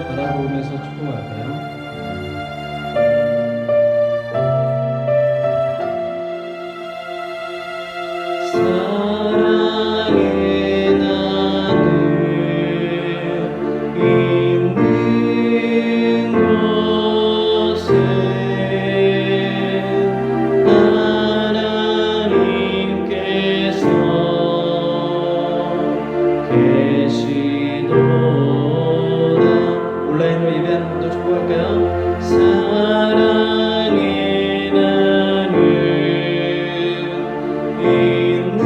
바라보면서 축복할까요? 사랑의 나늘 있는 곳에 하나님께서 계시도다. 온라인으로 예배하는 분들 축복할까요? 사랑의 나늘 있는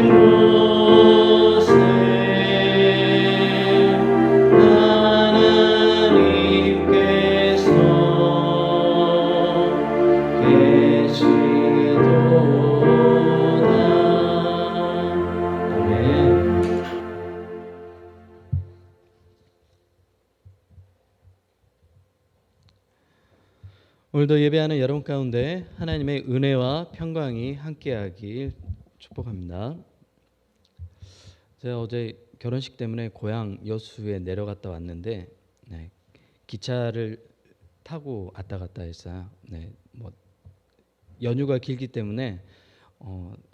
곳에 하나님께서 계시도다. 아멘. 오늘도 예배하는 여러분 가운데 하나님의 은혜와 평강이 함께하길 축복합니다. 제가 어제 결혼식 때문에 고향 여수에 내려갔다 왔는데 기차를 타고 왔다 갔다 했어요. 연휴가 길기 때문에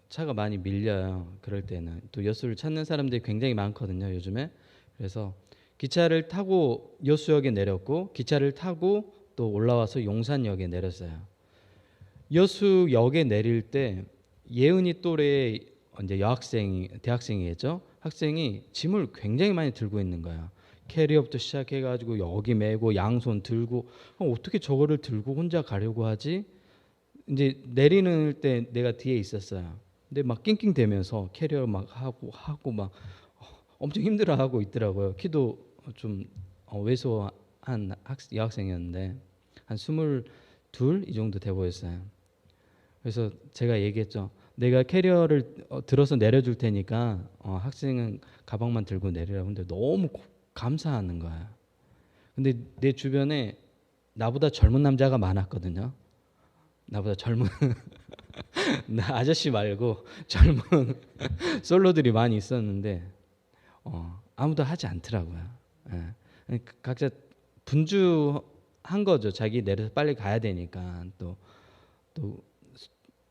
차가 많이 밀려요. 그럴 때는 또 여수를 찾는 사람들이 굉장히 많거든요, 요즘에. 그래서 기차를 타고 여수역에 내렸고 기차를 타고 또 올라와서 용산역에 내렸어요. 여수역에 내릴 때 예은이 또래 이제 대학생이겠죠. 학생이 짐을 굉장히 많이 들고 있는 거야. 캐리어부터 시작해가지고 여기 메고 양손 들고 어떻게 저거를 들고 혼자 가려고 하지? 이제 내리는 때 내가 뒤에 있었어요. 근데 막 낑낑대면서 캐리어 막 하고 막 엄청 힘들어하고 있더라고요. 키도 좀 왜소한 여학생이었는데 한 22 이 정도 돼 보였어요. 그래서 제가 얘기했죠. 내가 캐리어를 들어서 내려줄 테니까 학생은 가방만 들고 내리라고. 근데 너무 감사하는 거야. 근데 내 주변에 나보다 젊은 남자가 많았거든요. 나보다 젊은 나 아저씨 말고 젊은 솔로들이 많이 있었는데 아무도 하지 않더라고요. 예. 각자 분주한 거죠. 자기 내려서 빨리 가야 되니까. 또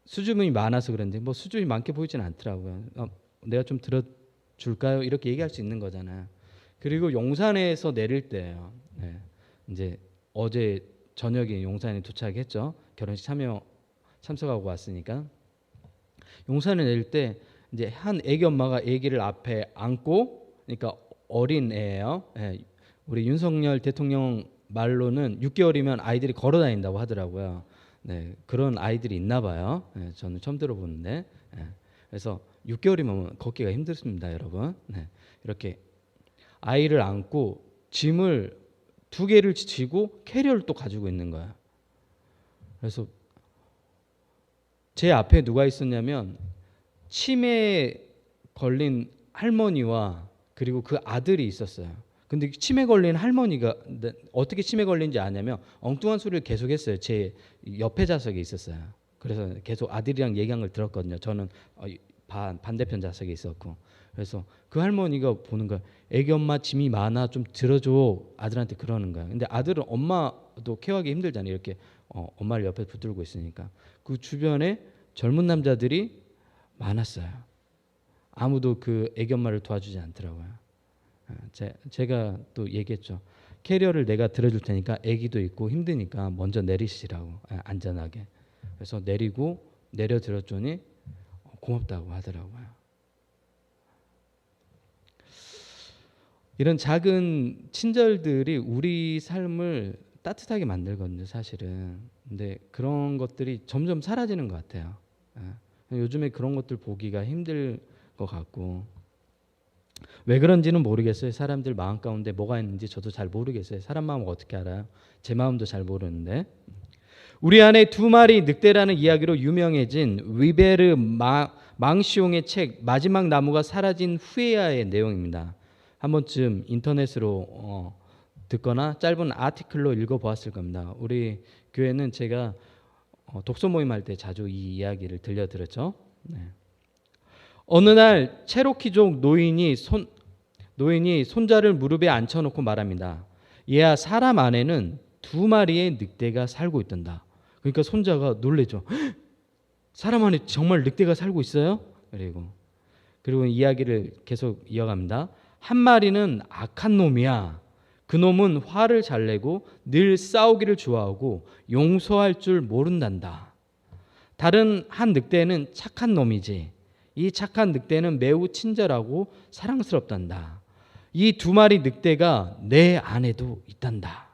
수줍음이 많아서 그런지 뭐 수줍음이 많게 보이진 않더라고요. 내가 좀 들어줄까요? 이렇게 얘기할 수 있는 거잖아요. 그리고 용산에서 내릴 때예요. 이제 어제 저녁에 용산에 도착했죠. 결혼식 참석하고 왔으니까. 용산에 내릴 때 이제 한 애기 엄마가 애기를 앞에 안고, 그러니까 어린 애예요. 우리 윤석열 대통령 말로는 6개월이면 아이들이 걸어 다닌다고 하더라고요. 그런 아이들이 있나 봐요. 저는 처음 들어보는데. 그래서 6개월이면 걷기가 힘들습니다, 여러분. 이렇게 아이를 안고 짐을 2개를 지고 캐리어를 또 가지고 있는 거야. 그래서 제 앞에 누가 있었냐면 치매에 걸린 할머니와 그리고 그 아들이 있었어요. 근데 치매 걸린 할머니가 어떻게 치매 걸린지 아냐면 엉뚱한 소리를 계속 했어요. 제 옆에 좌석에 있었어요. 그래서 계속 아들이랑 얘기한 걸 들었거든요. 저는 반대편 좌석에 있었고. 그래서 그 할머니가 보는 거야. 애기 엄마 짐이 많아, 좀 들어줘. 아들한테 그러는 거야. 근데 아들은 엄마도 케어하기 힘들잖아요. 이렇게 엄마를 옆에 붙들고 있으니까. 그 주변에 젊은 남자들이 많았어요. 아무도 그 애기 엄마를 도와주지 않더라고요. 제가 또 얘기했죠. 캐리어를 내가 들어줄 테니까 애기도 있고 힘드니까 먼저 내리시라고, 안전하게. 그래서 내려 들었더니 고맙다고 하더라고요. 이런 작은 친절들이 우리 삶을 따뜻하게 만들거든요, 사실은. 근데 그런 것들이 점점 사라지는 것 같아요. 요즘에 그런 것들 보기가 힘들 것 같고. 왜 그런지는 모르겠어요. 사람들 마음 가운데 뭐가 있는지 저도 잘 모르겠어요. 사람 마음을 어떻게 알아요? 제 마음도 잘 모르는데. 우리 안에 2마리 늑대라는 이야기로 유명해진 위베르 망시옹의 책 마지막 나무가 사라진 후에야의 내용입니다. 한 번쯤 인터넷으로 듣거나 짧은 아티클로 읽어보았을 겁니다. 우리 교회는 제가 독서 모임 할 때 자주 이 이야기를 들려드렸죠. 어느 날 체로키족 노인이 노인이 손자를 무릎에 앉혀놓고 말합니다. 얘야, 사람 안에는 2마리의 늑대가 살고 있단다. 그러니까 손자가 놀래죠. 사람 안에 정말 늑대가 살고 있어요? 그리고 이야기를 계속 이어갑니다. 한 마리는 악한 놈이야. 그 놈은 화를 잘 내고 늘 싸우기를 좋아하고 용서할 줄 모른단다. 다른 한 늑대는 착한 놈이지. 이 착한 늑대는 매우 친절하고 사랑스럽단다. 이 2마리 늑대가 내 안에도 있단다.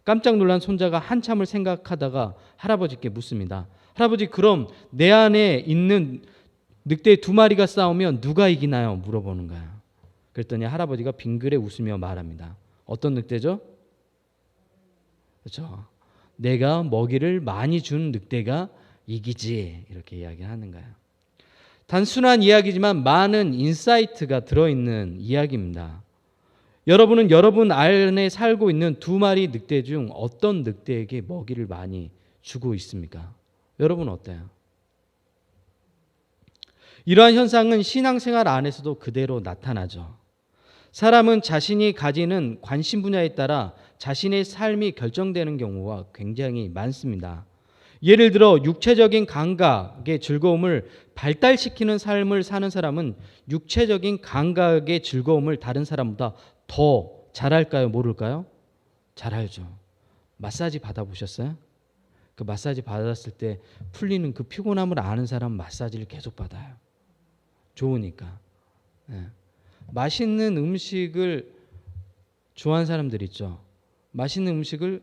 깜짝 놀란 손자가 한참을 생각하다가 할아버지께 묻습니다. 할아버지, 그럼 내 안에 있는 늑대 2마리가 싸우면 누가 이기나요? 물어보는 거야. 그랬더니 할아버지가 빙그레 웃으며 말합니다. 어떤 늑대죠? 그렇죠. 내가 먹이를 많이 준 늑대가 이기지. 이렇게 이야기하는 거야. 단순한 이야기지만 많은 인사이트가 들어있는 이야기입니다. 여러분은 여러분 안에 살고 있는 2마리 늑대 중 어떤 늑대에게 먹이를 많이 주고 있습니까? 여러분 어때요? 이러한 현상은 신앙생활 안에서도 그대로 나타나죠. 사람은 자신이 가지는 관심 분야에 따라 자신의 삶이 결정되는 경우가 굉장히 많습니다. 예를 들어 육체적인 감각의 즐거움을 발달시키는 삶을 사는 사람은 육체적인 감각의 즐거움을 다른 사람보다 더 잘할까요? 모를까요? 잘 알죠. 마사지 받아보셨어요? 그 마사지 받았을 때 풀리는 그 피곤함을 아는 사람은 마사지를 계속 받아요. 좋으니까. 맛있는 음식을 좋아하는 사람들 있죠. 맛있는 음식을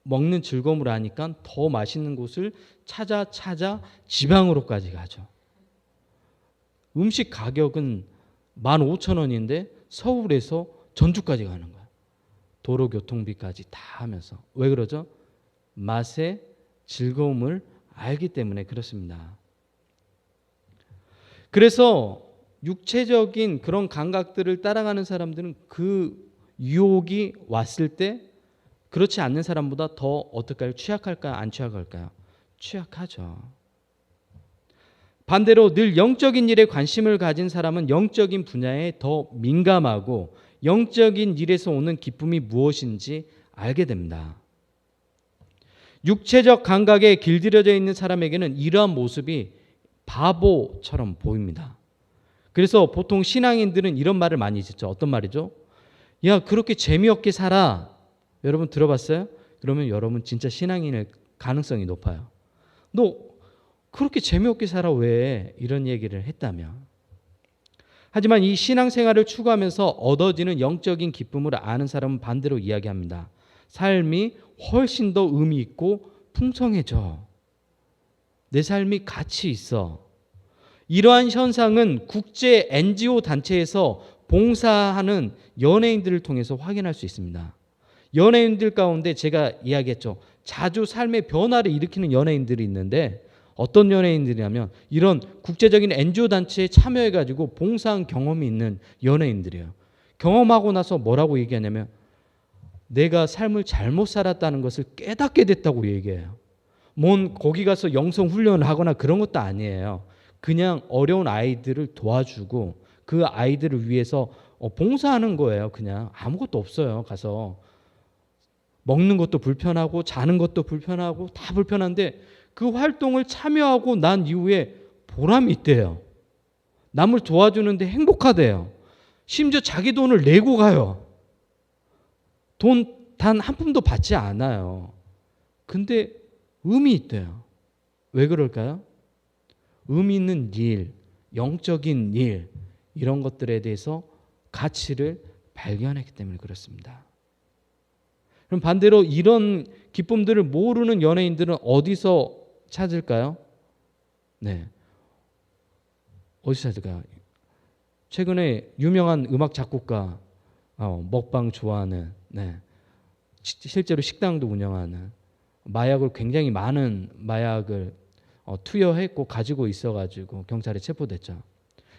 먹는 즐거움을 아니까 더 맛있는 곳을 찾아 지방으로까지 가죠. 음식 가격은 15,000원인데 서울에서 전주까지 가는 거야. 도로교통비까지 다 하면서. 왜 그러죠? 맛의 즐거움을 알기 때문에 그렇습니다. 그래서 육체적인 그런 감각들을 따라가는 사람들은 그 유혹이 왔을 때 그렇지 않는 사람보다 더 어떨까요? 취약할까요? 안 취약할까요? 취약하죠. 반대로 늘 영적인 일에 관심을 가진 사람은 영적인 분야에 더 민감하고 영적인 일에서 오는 기쁨이 무엇인지 알게 됩니다. 육체적 감각에 길들여져 있는 사람에게는 이러한 모습이 바보처럼 보입니다. 그래서 보통 신앙인들은 이런 말을 많이 듣죠. 어떤 말이죠? 야, 그렇게 재미없게 살아. 여러분 들어봤어요? 그러면 여러분 진짜 신앙인일 가능성이 높아요. 너 그렇게 재미없게 살아 왜? 이런 얘기를 했다면. 하지만 이 신앙생활을 추구하면서 얻어지는 영적인 기쁨을 아는 사람은 반대로 이야기합니다. 삶이 훨씬 더 의미 있고 풍성해져. 내 삶이 가치 있어. 이러한 현상은 국제 NGO 단체에서 봉사하는 연예인들을 통해서 확인할 수 있습니다. 연예인들 가운데 제가 이야기했죠. 자주 삶의 변화를 일으키는 연예인들이 있는데 어떤 연예인들이냐면 이런 국제적인 NGO 단체에 참여해가지고 봉사한 경험이 있는 연예인들이에요. 경험하고 나서 뭐라고 얘기하냐면 내가 삶을 잘못 살았다는 것을 깨닫게 됐다고 얘기해요. 뭔 거기 가서 영성 훈련을 하거나 그런 것도 아니에요. 그냥 어려운 아이들을 도와주고 그 아이들을 위해서 봉사하는 거예요. 그냥 아무것도 없어요. 가서 먹는 것도 불편하고 자는 것도 불편하고 다 불편한데 그 활동을 참여하고 난 이후에 보람이 있대요. 남을 도와주는데 행복하대요. 심지어 자기 돈을 내고 가요. 돈 단 한 푼도 받지 않아요. 근데 의미 있대요. 왜 그럴까요? 의미 있는 일, 영적인 일, 이런 것들에 대해서 가치를 발견했기 때문에 그렇습니다. 그럼 반대로 이런 기쁨들을 모르는 연예인들은 어디서 찾을까요? 네. 어디서 찾을까요? 최근에 유명한 음악 작곡가, 먹방 좋아하는, 네. 실제로 식당도 운영하는, 마약을 굉장히 많은 마약을 투여했고 가지고 있어가지고 경찰에 체포됐죠.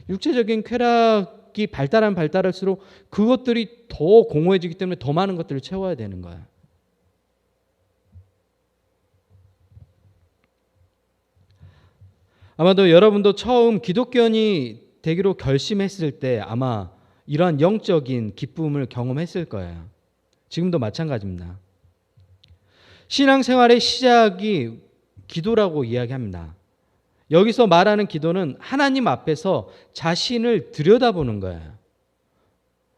육체적인 쾌락이 발달하면 발달할수록 그것들이 더 공허해지기 때문에 더 많은 것들을 채워야 되는 거야. 아마도 여러분도 처음 기독교인이 되기로 결심했을 때 아마 이러한 영적인 기쁨을 경험했을 거예요. 지금도 마찬가지입니다. 신앙생활의 시작이 기도라고 이야기합니다. 여기서 말하는 기도는 하나님 앞에서 자신을 들여다보는 거예요.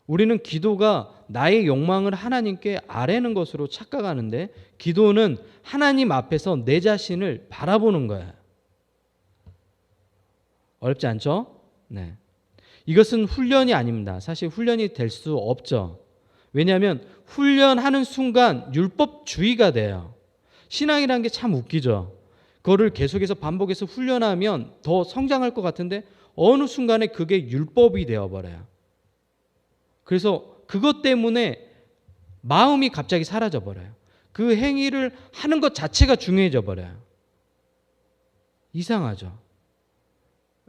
우리는 기도가 나의 욕망을 하나님께 아뢰는 것으로 착각하는데 기도는 하나님 앞에서 내 자신을 바라보는 거예요. 어렵지 않죠? 네. 이것은 훈련이 아닙니다. 사실 훈련이 될 수 없죠. 왜냐하면 훈련하는 순간 율법주의가 돼요. 신앙이라는 게 참 웃기죠. 그거를 계속해서 반복해서 훈련하면 더 성장할 것 같은데 어느 순간에 그게 율법이 되어버려요. 그래서 그것 때문에 마음이 갑자기 사라져 버려요. 그 행위를 하는 것 자체가 중요해져 버려요. 이상하죠.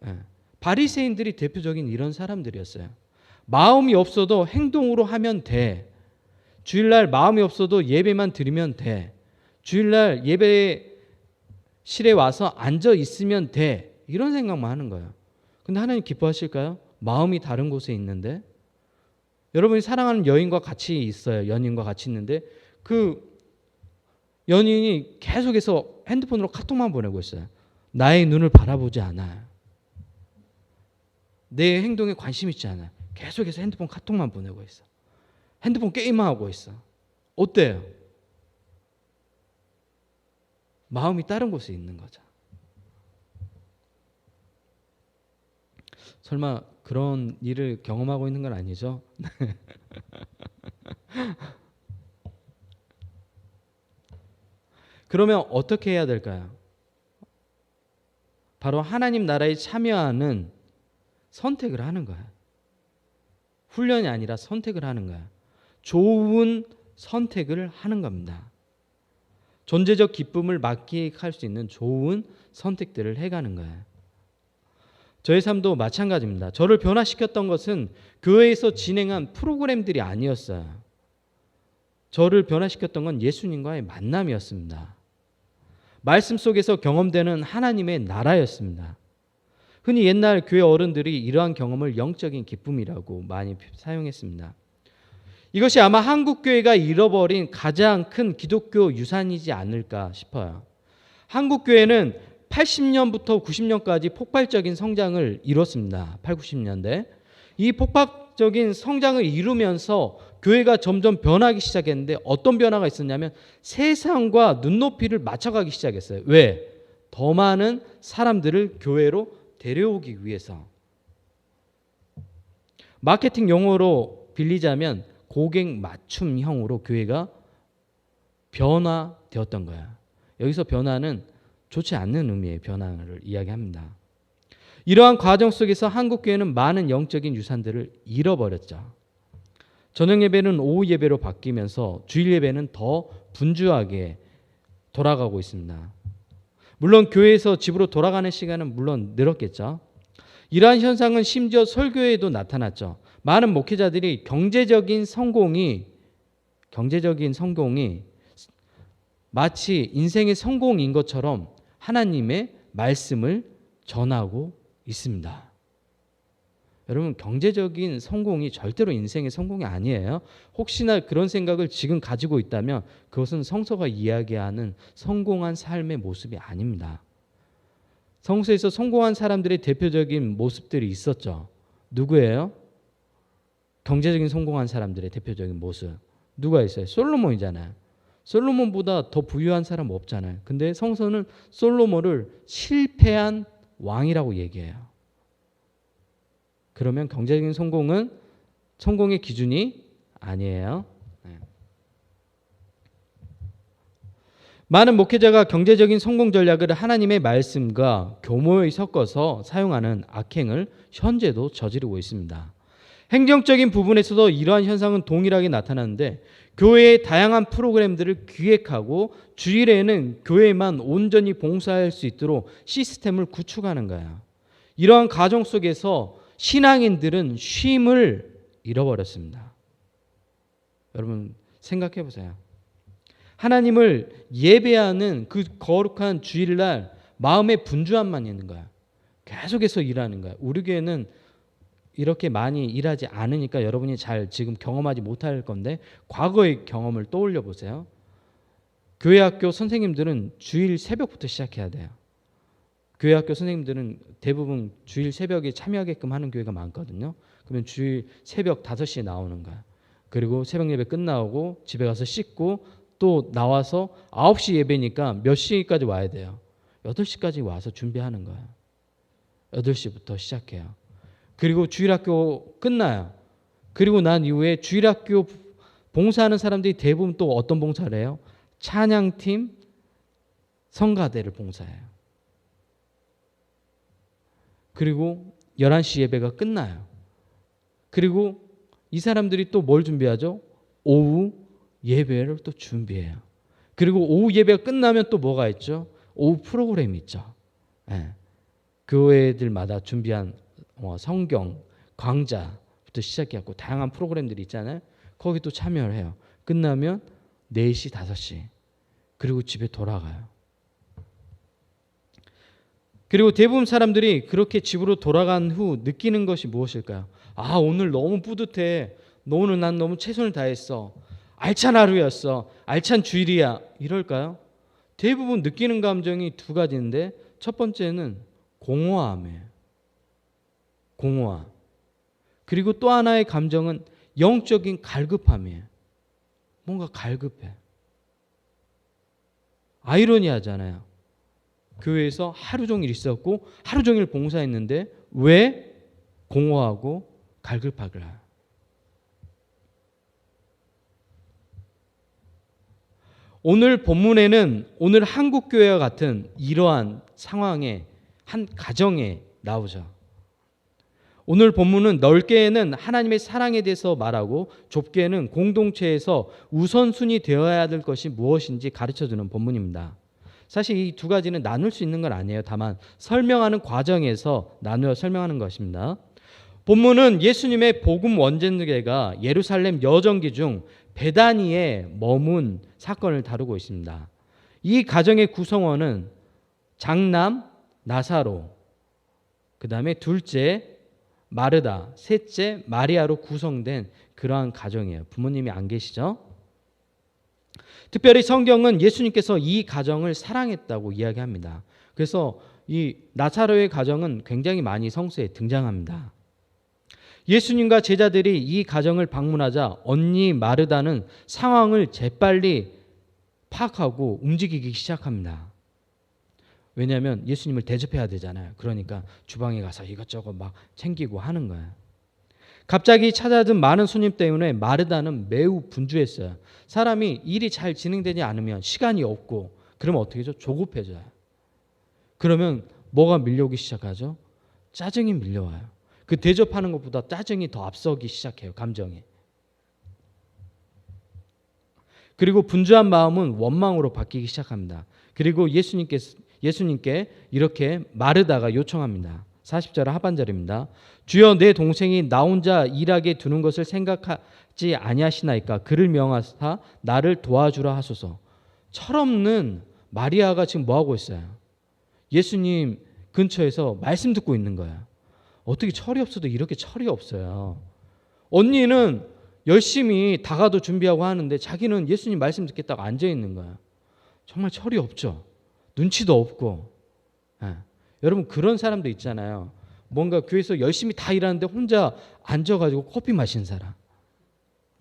네. 바리새인들이 대표적인 이런 사람들이었어요. 마음이 없어도 행동으로 하면 돼. 주일날 마음이 없어도 예배만 드리면 돼. 주일날 예배실에 와서 앉아 있으면 돼. 이런 생각만 하는 거예요. 근데 하나님 기뻐하실까요? 마음이 다른 곳에 있는데 여러분이 사랑하는 여인과 같이 있어요. 연인과 같이 있는데 그 연인이 계속해서 핸드폰으로 카톡만 보내고 있어요. 나의 눈을 바라보지 않아요. 내 행동에 관심 있지 않아요. 계속해서 핸드폰 카톡만 보내고 있어. 핸드폰 게임만 하고 있어. 어때요? 마음이 다른 곳에 있는 거죠. 설마 그런 일을 경험하고 있는 건 아니죠? 그러면 어떻게 해야 될까요? 바로 하나님 나라에 참여하는 선택을 하는 거예요. 훈련이 아니라 선택을 하는 거예요. 좋은 선택을 하는 겁니다. 존재적 기쁨을 만끽할 수 있는 좋은 선택들을 해가는 거예요. 저의 삶도 마찬가지입니다. 저를 변화시켰던 것은 교회에서 진행한 프로그램들이 아니었어요. 저를 변화시켰던 건 예수님과의 만남이었습니다. 말씀 속에서 경험되는 하나님의 나라였습니다. 흔히 옛날 교회 어른들이 이러한 경험을 영적인 기쁨이라고 많이 사용했습니다. 이것이 아마 한국 교회가 잃어버린 가장 큰 기독교 유산이지 않을까 싶어요. 한국 교회는 80년부터 90년까지 폭발적인 성장을 이뤘습니다. 8, 90년대. 이 폭발적인 성장을 이루면서 교회가 점점 변하기 시작했는데 어떤 변화가 있었냐면 세상과 눈높이를 맞춰가기 시작했어요. 왜? 더 많은 사람들을 교회로 데려오기 위해서. 마케팅 용어로 빌리자면 고객 맞춤형으로 교회가 변화되었던 거야. 여기서 변화는 좋지 않는 의미의 변화를 이야기합니다. 이러한 과정 속에서 한국 교회는 많은 영적인 유산들을 잃어버렸죠. 저녁 예배는 오후 예배로 바뀌면서 주일 예배는 더 분주하게 돌아가고 있습니다. 물론 교회에서 집으로 돌아가는 시간은 물론 늘었겠죠. 이러한 현상은 심지어 설교에도 나타났죠. 많은 목회자들이 경제적인 성공이 마치 인생의 성공인 것처럼 하나님의 말씀을 전하고 있습니다. 여러분, 경제적인 성공이 절대로 인생의 성공이 아니에요. 혹시나 그런 생각을 지금 가지고 있다면 그것은 성서가 이야기하는 성공한 삶의 모습이 아닙니다. 성서에서 성공한 사람들의 대표적인 모습들이 있었죠. 누구예요? 경제적인 성공한 사람들의 대표적인 모습. 누가 있어요? 솔로몬이잖아요. 솔로몬보다 더 부유한 사람 없잖아요. 근데 성서는 솔로몬을 실패한 왕이라고 얘기해요. 그러면 경제적인 성공은 성공의 기준이 아니에요. 많은 목회자가 경제적인 성공 전략을 하나님의 말씀과 교묘히 섞어서 사용하는 악행을 현재도 저지르고 있습니다. 행정적인 부분에서도 이러한 현상은 동일하게 나타나는데 교회의 다양한 프로그램들을 기획하고 주일에는 교회만 온전히 봉사할 수 있도록 시스템을 구축하는 거야. 이러한 과정 속에서 신앙인들은 쉼을 잃어버렸습니다. 여러분 생각해 보세요. 하나님을 예배하는 그 거룩한 주일날 마음의 분주함만 있는 거야. 계속해서 일하는 거야. 우리 교회는 이렇게 많이 일하지 않으니까 여러분이 잘 지금 경험하지 못할 건데 과거의 경험을 떠올려 보세요. 교회 학교 선생님들은 주일 새벽부터 시작해야 돼요. 교회 학교 선생님들은 대부분 주일 새벽에 참여하게끔 하는 교회가 많거든요. 그러면 주일 새벽 5시에 나오는 거야. 그리고 새벽 예배 끝나고 집에 가서 씻고 또 나와서 9시 예배니까 몇 시까지 와야 돼요? 8시까지 와서 준비하는 거예요. 8시부터 시작해요. 그리고 주일학교 끝나요. 그리고 난 이후에 주일학교 봉사하는 사람들이 대부분 또 어떤 봉사를 해요? 찬양팀, 성가대를 봉사해요. 그리고 11시 예배가 끝나요. 그리고 이 사람들이 또 뭘 준비하죠? 오후 예배를 또 준비해요. 그리고 오후 예배가 끝나면 또 뭐가 있죠? 오후 프로그램이 있죠. 네. 교회들마다 준비한 성경, 강좌부터 시작해갖고 다양한 프로그램들이 있잖아요. 거기 또 참여를 해요. 끝나면 4시, 5시. 그리고 집에 돌아가요. 그리고 대부분 사람들이 그렇게 집으로 돌아간 후 느끼는 것이 무엇일까요? 아, 오늘 너무 뿌듯해. 오늘 난 너무 최선을 다했어. 알찬 하루였어. 알찬 주일이야. 이럴까요? 대부분 느끼는 감정이 2가지인데 첫 번째는 공허함이에요. 공허함. 그리고 또 하나의 감정은 영적인 갈급함이에요. 뭔가 갈급해. 아이러니하잖아요. 교회에서 하루 종일 있었고 하루 종일 봉사했는데 왜 공허하고 갈급할까요? 오늘 본문에는 오늘 한국 교회와 같은 이러한 상황의 한 가정에 나오죠. 오늘 본문은 넓게는 하나님의 사랑에 대해서 말하고 좁게는 공동체에서 우선순위 되어야 될 것이 무엇인지 가르쳐주는 본문입니다. 사실 이 2가지는 나눌 수 있는 건 아니에요. 다만 설명하는 과정에서 나누어 설명하는 것입니다. 본문은 예수님의 복음 원전계가 예루살렘 여정기 중 베다니에 머문 사건을 다루고 있습니다. 이 가정의 구성원은 장남 나사로, 그 다음에 둘째 마르다, 셋째 마리아로 구성된 그러한 가정이에요. 부모님이 안 계시죠? 특별히 성경은 예수님께서 이 가정을 사랑했다고 이야기합니다. 그래서 이 나사로의 가정은 굉장히 많이 성서에 등장합니다. 예수님과 제자들이 이 가정을 방문하자 언니 마르다는 상황을 재빨리 파악하고 움직이기 시작합니다. 왜냐하면 예수님을 대접해야 되잖아요. 그러니까 주방에 가서 이것저것 막 챙기고 하는 거예요. 갑자기 찾아든 많은 손님 때문에 마르다는 매우 분주했어요. 사람이 일이 잘 진행되지 않으면 시간이 없고 그러면 어떻게 하죠? 조급해져요. 그러면 뭐가 밀려오기 시작하죠? 짜증이 밀려와요. 그 대접하는 것보다 짜증이 더 앞서기 시작해요. 감정이. 그리고 분주한 마음은 원망으로 바뀌기 시작합니다. 그리고 예수님께 이렇게 마르다가 요청합니다. 40절 하반절입니다. 주여, 내 동생이 나 혼자 일하게 두는 것을 생각하지 아니하시나이까? 그를 명하사 나를 도와주라 하소서. 철없는 마리아가 지금 뭐하고 있어요? 예수님 근처에서 말씀 듣고 있는 거야. 어떻게 철이 없어도 이렇게 철이 없어요. 언니는 열심히 다가도 준비하고 하는데 자기는 예수님 말씀 듣겠다고 앉아 있는 거야. 정말 철이 없죠. 눈치도 없고. 여러분 그런 사람도 있잖아요. 뭔가 교회에서 열심히 다 일하는데 혼자 앉아가지고 커피 마시는 사람.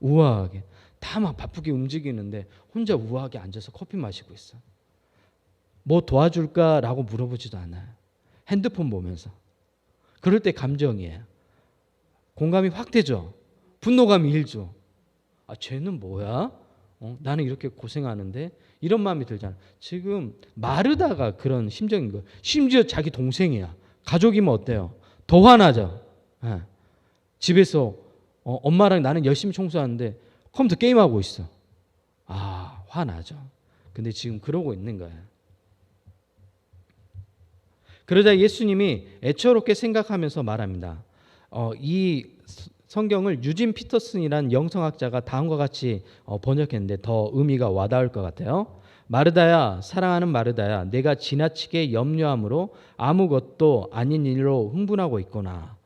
우아하게. 다 막 바쁘게 움직이는데 혼자 우아하게 앉아서 커피 마시고 있어. 뭐 도와줄까라고 물어보지도 않아요. 핸드폰 보면서. 그럴 때 감정이에요. 공감이 확 되죠. 분노감이 일죠. 아, 쟤는 뭐야? 나는 이렇게 고생하는데 이런 마음이 들잖아. 지금 마르다가 그런 심정인 거예요. 심지어 자기 동생이야. 가족이면 어때요? 더 화나죠. 네. 집에서 엄마랑 나는 열심히 청소하는데 컴퓨터 게임하고 있어. 아, 화나죠. 근데 지금 그러고 있는 거예요. 그러자 예수님이 애처롭게 생각하면서 말합니다. 이 성경을 유진 피터슨이라는 영성학자가 다음과 같이 번역했는데 더 의미가 와닿을 것 같아요. 마르다야, 사랑하는 마르다야, 내가 지나치게 염려함으로 아무것도 아닌 일로 흥분하고 있구나.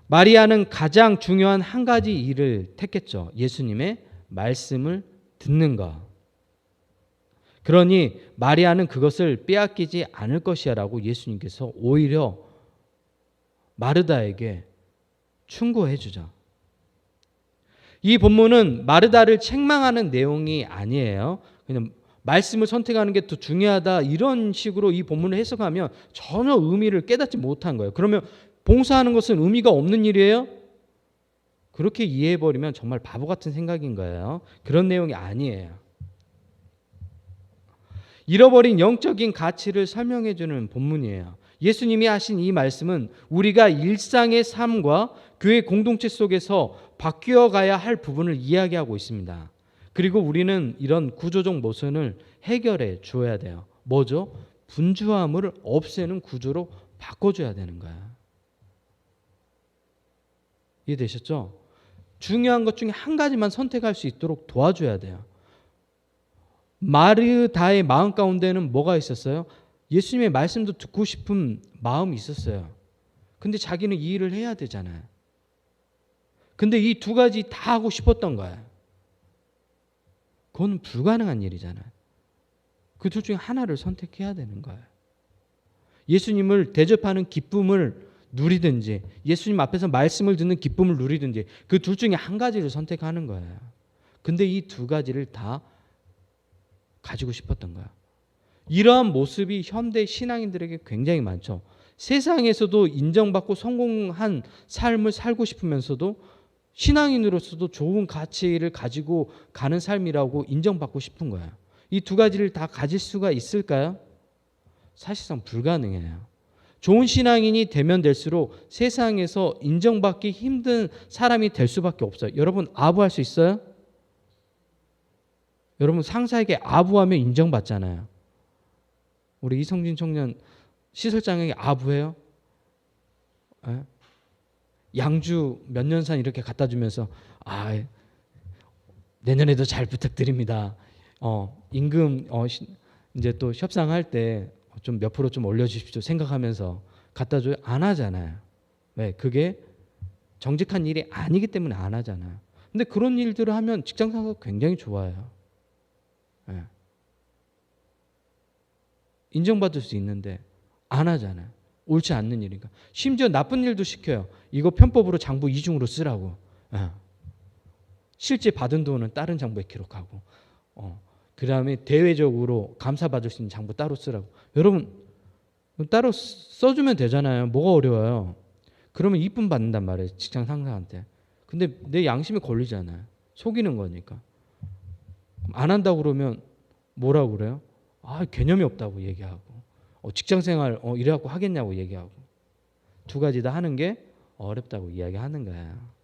마리아는 가장 중요한 한 가지 일을 택했죠. 예수님의 말씀을 듣는 것. 그러니 마리아는 그것을 빼앗기지 않을 것이야라고 예수님께서 오히려 마르다에게 충고해 주죠. 이 본문은 마르다를 책망하는 내용이 아니에요. 그냥 말씀을 선택하는 게 더 중요하다 이런 식으로 이 본문을 해석하면 전혀 의미를 깨닫지 못한 거예요. 그러면 봉사하는 것은 의미가 없는 일이에요? 그렇게 이해해버리면 정말 바보 같은 생각인 거예요. 그런 내용이 아니에요. 잃어버린 영적인 가치를 설명해주는 본문이에요. 예수님이 하신 이 말씀은 우리가 일상의 삶과 교회 공동체 속에서 바뀌어 가야 할 부분을 이야기하고 있습니다. 그리고 우리는 이런 구조적 모순을 해결해 줘야 돼요. 뭐죠? 분주함을 없애는 구조로 바꿔줘야 되는 거야. 이해되셨죠? 중요한 것 중에 한 가지만 선택할 수 있도록 도와줘야 돼요. 마르다의 마음 가운데는 뭐가 있었어요? 예수님의 말씀도 듣고 싶은 마음이 있었어요. 근데 자기는 이 일을 해야 되잖아요. 근데 이 두 가지 다 하고 싶었던 거야. 그건 불가능한 일이잖아요. 그 둘 중에 하나를 선택해야 되는 거예요. 예수님을 대접하는 기쁨을 누리든지 예수님 앞에서 말씀을 듣는 기쁨을 누리든지 그 둘 중에 한 가지를 선택하는 거예요. 근데 이 두 가지를 다 가지고 싶었던 거야. 이러한 모습이 현대 신앙인들에게 굉장히 많죠. 세상에서도 인정받고 성공한 삶을 살고 싶으면서도 신앙인으로서도 좋은 가치를 가지고 가는 삶이라고 인정받고 싶은 거예요. 이 두 가지를 다 가질 수가 있을까요? 사실상 불가능해요. 좋은 신앙인이 되면 될수록 세상에서 인정받기 힘든 사람이 될 수밖에 없어요. 여러분 아부할 수 있어요? 여러분 상사에게 아부하면 인정받잖아요. 우리 이성진 청년 시설장에게 아부해요? 에? 양주 몇 년산 이렇게 갖다 주면서 내년에도 잘 부탁드립니다. 임금 이제 또 협상할 때 좀 몇 프로 좀 올려주십시오 생각하면서 갖다 줘요? 안 하잖아요. 왜? 그게 정직한 일이 아니기 때문에 안 하잖아요. 근데 그런 일들을 하면 직장 상사가 굉장히 좋아해요. 예. 인정받을 수 있는데 안 하잖아요. 옳지 않는 일이니까. 심지어 나쁜 일도 시켜요. 이거 편법으로 장부 이중으로 쓰라고. 예. 실제 받은 돈은 다른 장부에 기록하고 그 다음에 대외적으로 감사받을 수 있는 장부 따로 쓰라고. 여러분 따로 써주면 되잖아요. 뭐가 어려워요. 그러면 이쁨 받는단 말이에요. 직장 상사한테. 근데 내 양심에 걸리잖아요. 속이는 거니까. 안 한다고 그러면 뭐라고 그래요? 개념이 없다고 얘기하고 직장생활 이래갖고 하겠냐고 얘기하고 두 가지 다 하는 게 어렵다고 이야기하는 거예요.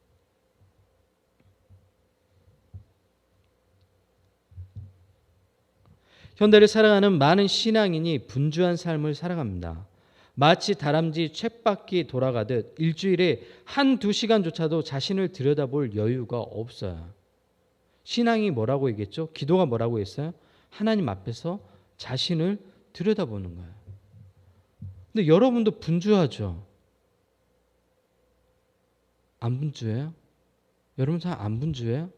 현대를 살아가는 많은 신앙인이 분주한 삶을 살아갑니다. 마치 다람쥐 쳇바퀴 돌아가듯 일주일에 1-2시간조차도 자신을 들여다볼 여유가 없어요. 신앙이 뭐라고 얘기했죠? 기도가 뭐라고 했어요? 하나님 앞에서 자신을 들여다보는 거예요. 근데 여러분도 분주하죠? 안 분주해요? 여러분 잘 안 분주해요?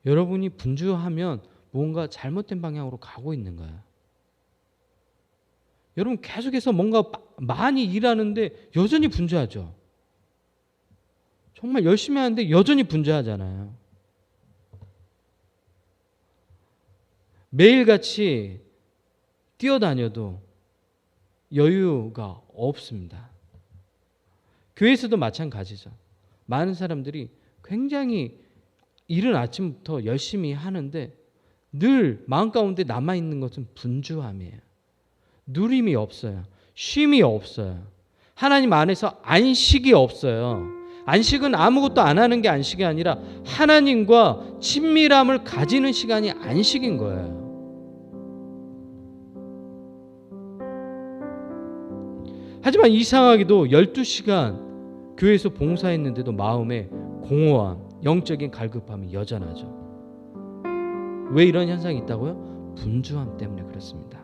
여러분이 분주하면 뭔가 잘못된 방향으로 가고 있는 거예요. 여러분 계속해서 뭔가 많이 일하는데 여전히 분주하죠? 정말 열심히 하는데 여전히 분주하잖아요. 매일같이 뛰어다녀도 여유가 없습니다. 교회에서도 마찬가지죠. 많은 사람들이 굉장히 이른 아침부터 열심히 하는데 늘 마음 가운데 남아있는 것은 분주함이에요. 누림이 없어요. 쉼이 없어요. 하나님 안에서 안식이 없어요. 안식은 아무것도 안 하는 게 안식이 아니라 하나님과 친밀함을 가지는 시간이 안식인 거예요. 하지만 이상하게도 12시간 교회에서 봉사했는데도 마음에 공허함, 영적인 갈급함이 여전하죠. 왜 이런 현상이 있다고요? 분주함 때문에 그렇습니다.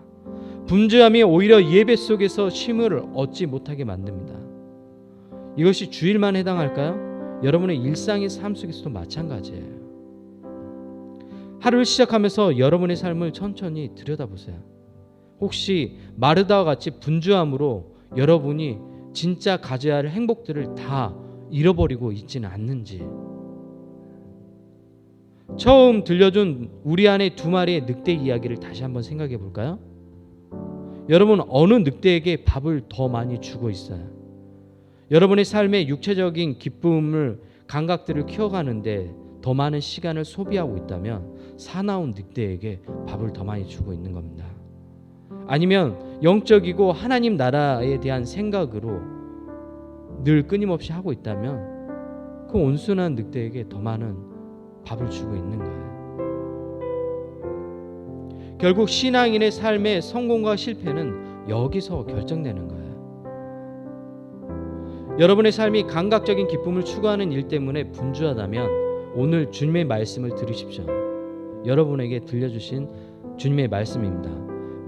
분주함이 오히려 예배 속에서 쉼을 얻지 못하게 만듭니다. 이것이 주일만 해당할까요? 여러분의 일상의 삶 속에서도 마찬가지예요. 하루를 시작하면서 여러분의 삶을 천천히 들여다보세요. 혹시 마르다와 같이 분주함으로 여러분이 진짜 가져야 할 행복들을 다 잃어버리고 있지는 않는지. 처음 들려준 우리 안의 두 마리의 늑대 이야기를 다시 한번 생각해 볼까요? 여러분, 어느 늑대에게 밥을 더 많이 주고 있어요? 여러분의 삶의 육체적인 기쁨을, 감각들을 키워가는데 더 많은 시간을 소비하고 있다면 사나운 늑대에게 밥을 더 많이 주고 있는 겁니다. 아니면 영적이고 하나님 나라에 대한 생각으로 늘 끊임없이 하고 있다면 그 온순한 늑대에게 더 많은 밥을 주고 있는 거예요. 결국 신앙인의 삶의 성공과 실패는 여기서 결정되는 거예요. 여러분의 삶이 감각적인 기쁨을 추구하는 일 때문에 분주하다면 오늘 주님의 말씀을 들으십시오. 여러분에게 들려주신 주님의 말씀입니다.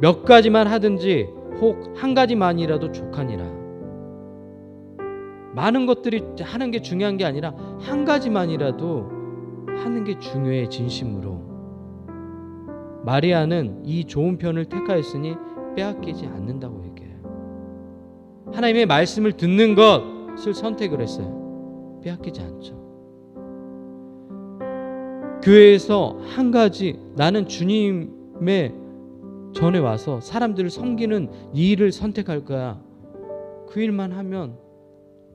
몇 가지만 하든지 혹 한 가지만이라도 족하니라. 많은 것들이 하는 게 중요한 게 아니라 한 가지만이라도 하는 게 중요해. 진심으로. 마리아는 이 좋은 편을 택하였으니 빼앗기지 않는다고 얘기해요. 하나님의 말씀을 듣는 것을 선택을 했어요. 빼앗기지 않죠. 교회에서 한 가지, 나는 주님의 전에 와서 사람들을 섬기는 이 일을 선택할 거야. 그 일만 하면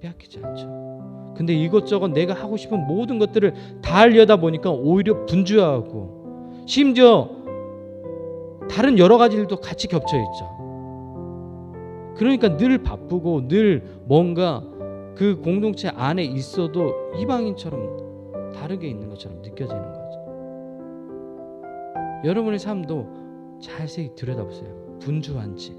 빼앗기지 않죠. 근데 이것저것 내가 하고 싶은 모든 것들을 다 하려다 보니까 오히려 분주하고 심지어 다른 여러 가지 일도 같이 겹쳐 있죠. 그러니까 늘 바쁘고 늘 뭔가 그 공동체 안에 있어도 이방인처럼 다르게 있는 것처럼 느껴지는 거죠. 여러분의 삶도 자세히 들여다보세요. 분주한지.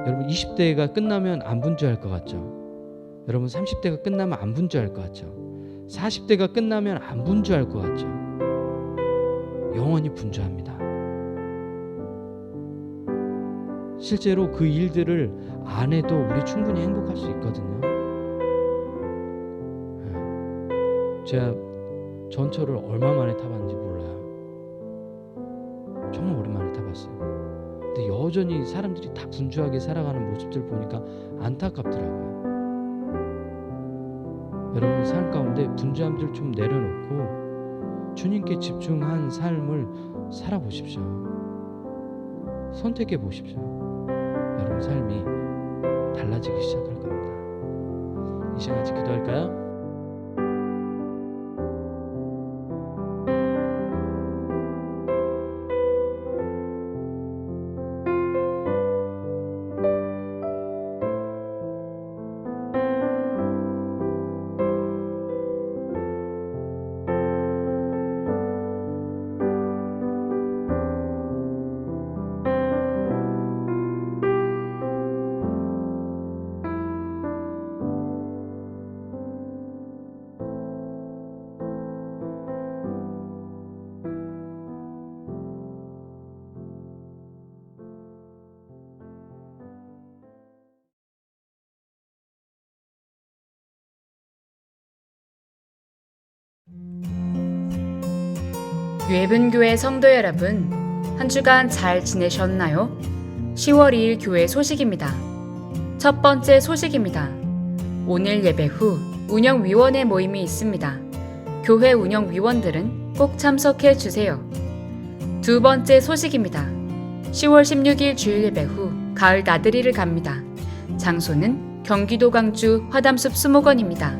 여러분 20대가 끝나면 안 분주할 것 같죠? 여러분 30대가 끝나면 안 분주할 것 같죠? 40대가 끝나면 안 분주할 것 같죠? 영원히 분주합니다. 실제로 그 일들을 안 해도 우리 충분히 행복할 수 있거든요. 제가 전철을 얼마 만에 타봤는지 몰라요. 정말 오랜만에 타봤어요. 근데 여전히 사람들이 다 분주하게 살아가는 모습들 보니까 안타깝더라고요. 여러분 삶 가운데 분주함들 좀 내려놓고 주님께 집중한 삶을 살아보십시오. 선택해 보십시오. 여러분 삶이 달라지기 시작할 겁니다. 이 시간 같이 기도할까요? 유해분교회 성도 여러분, 한 주간 잘 지내셨나요? 10월 2일 교회 소식입니다. 첫 번째 소식입니다. 오늘 예배 후 운영위원회 모임이 있습니다. 교회 운영위원들은 꼭 참석해 주세요. 두 번째 소식입니다. 10월 16일 주일 예배 후 가을 나들이를 갑니다. 장소는 경기도 광주 화담숲 수목원입니다.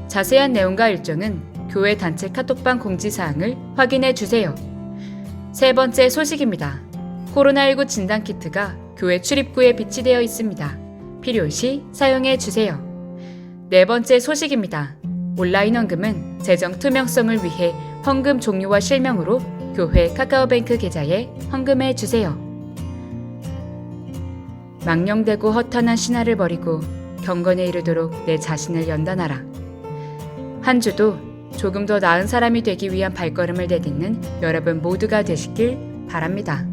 자세한 내용과 일정은 교회 단체 카톡방 공지사항을 확인해 주세요. 세 번째 소식입니다. 코로나19 진단키트가 교회 출입구에 비치되어 있습니다. 필요시 사용해 주세요. 네 번째 소식입니다. 온라인 헌금은 재정 투명성을 위해 헌금 종류와 실명으로 교회 카카오뱅크 계좌에 헌금해 주세요. 망령되고 허탄한 신화를 버리고 경건에 이르도록 내 자신을 연단하라. 한 주도 조금 더 나은 사람이 되기 위한 발걸음을 내딛는 여러분 모두가 되시길 바랍니다.